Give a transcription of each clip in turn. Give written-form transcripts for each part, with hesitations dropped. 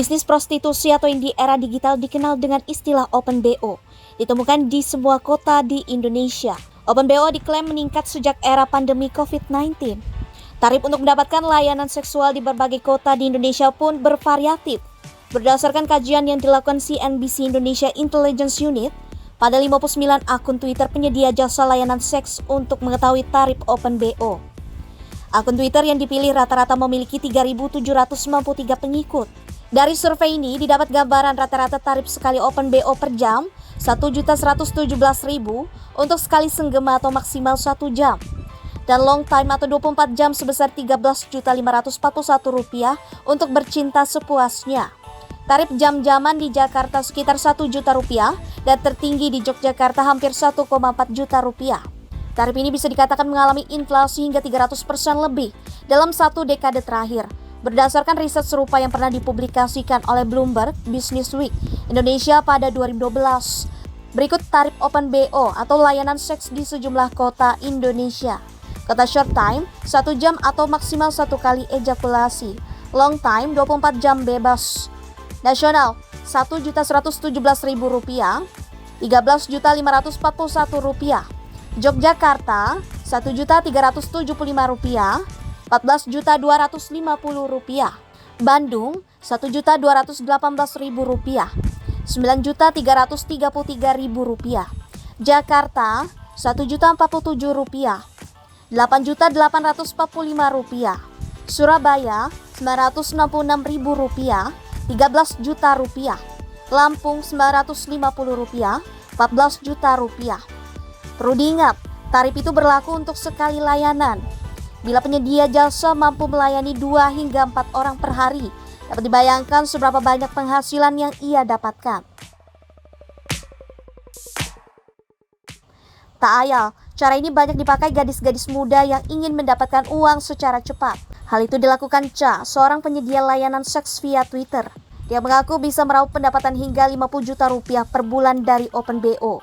Bisnis prostitusi atau yang di era digital dikenal dengan istilah Open BO, ditemukan di semua kota di Indonesia. Open BO diklaim meningkat sejak era pandemi COVID-19. Tarif untuk mendapatkan layanan seksual di berbagai kota di Indonesia pun bervariatif. Berdasarkan kajian yang dilakukan CNBC Indonesia Intelligence Unit, pada 59 akun Twitter penyedia jasa layanan seks untuk mengetahui tarif Open BO. Akun Twitter yang dipilih rata-rata memiliki 3.793 pengikut. Dari survei ini didapat gambaran rata-rata tarif sekali Open BO per jam Rp1.117.000 untuk sekali senggema atau maksimal 1 jam. Dan long time atau 24 jam sebesar Rp13.541 untuk bercinta sepuasnya. Tarif jam-jaman di Jakarta sekitar Rp1 juta dan tertinggi di Yogyakarta hampir Rp1,4 juta. Tarif ini bisa dikatakan mengalami inflasi hingga 300% lebih dalam 1 dekade terakhir. Berdasarkan riset serupa yang pernah dipublikasikan oleh Bloomberg Business Week Indonesia pada 2012. Berikut tarif Open BO atau layanan seks di sejumlah kota Indonesia. Kota short time, 1 jam atau maksimal 1 kali ejakulasi. Long time, 24 jam bebas. Nasional, Rp1.117.000, Rp13.541. Yogyakarta, Rp1.375, Rp14.250. Bandung, Rp1.218.000, Rp9.333.000. Jakarta, Rp1.047, Rp8.845. Surabaya, Rp966.000, Rp13 juta. Lampung, Rp950, Rp14 juta. Perlu diingat, tarif itu berlaku untuk sekali layanan. Bila penyedia jasa mampu melayani 2 hingga 4 orang per hari, dapat dibayangkan seberapa banyak penghasilan yang ia dapatkan. Tak ayal, cara ini banyak dipakai gadis-gadis muda yang ingin mendapatkan uang secara cepat. Hal itu dilakukan Cha, seorang penyedia layanan seks via Twitter. Dia mengaku bisa meraup pendapatan hingga Rp50 juta per bulan dari Open BO.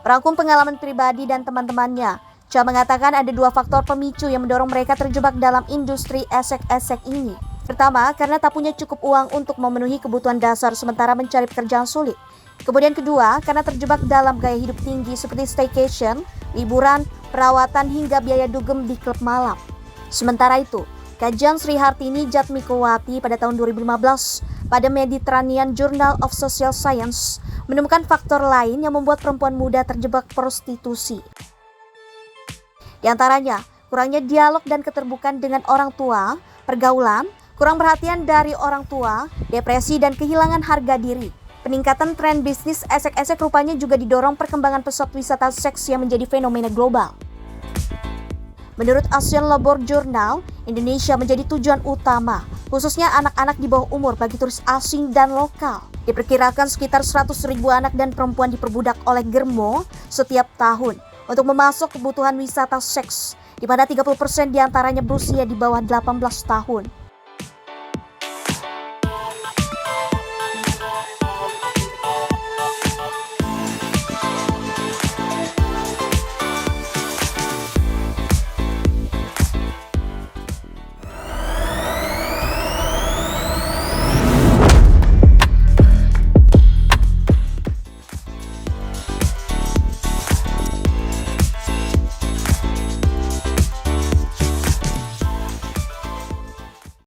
Merangkum pengalaman pribadi dan teman-temannya, Cha mengatakan ada 2 faktor pemicu yang mendorong mereka terjebak dalam industri esek-esek ini. Pertama, karena tak punya cukup uang untuk memenuhi kebutuhan dasar sementara mencari pekerjaan sulit. Kemudian kedua, karena terjebak dalam gaya hidup tinggi seperti staycation, liburan, perawatan hingga biaya dugem di klub malam. Sementara itu, kajian Sri Hartini Jatmikowati pada tahun 2015 pada Mediterranean Journal of Social Science menemukan faktor lain yang membuat perempuan muda terjebak prostitusi. Di antaranya, kurangnya dialog dan keterbukaan dengan orang tua, pergaulan, kurang perhatian dari orang tua, depresi dan kehilangan harga diri. Peningkatan tren bisnis esek-esek rupanya juga didorong perkembangan pesat wisata seks yang menjadi fenomena global. Menurut Asian Labor Journal, Indonesia menjadi tujuan utama, khususnya anak-anak di bawah umur bagi turis asing dan lokal. Diperkirakan sekitar 100.000 anak dan perempuan diperbudak oleh Germo setiap tahun untuk memasok kebutuhan wisata seks, di mana 30% diantaranya berusia di bawah 18 tahun.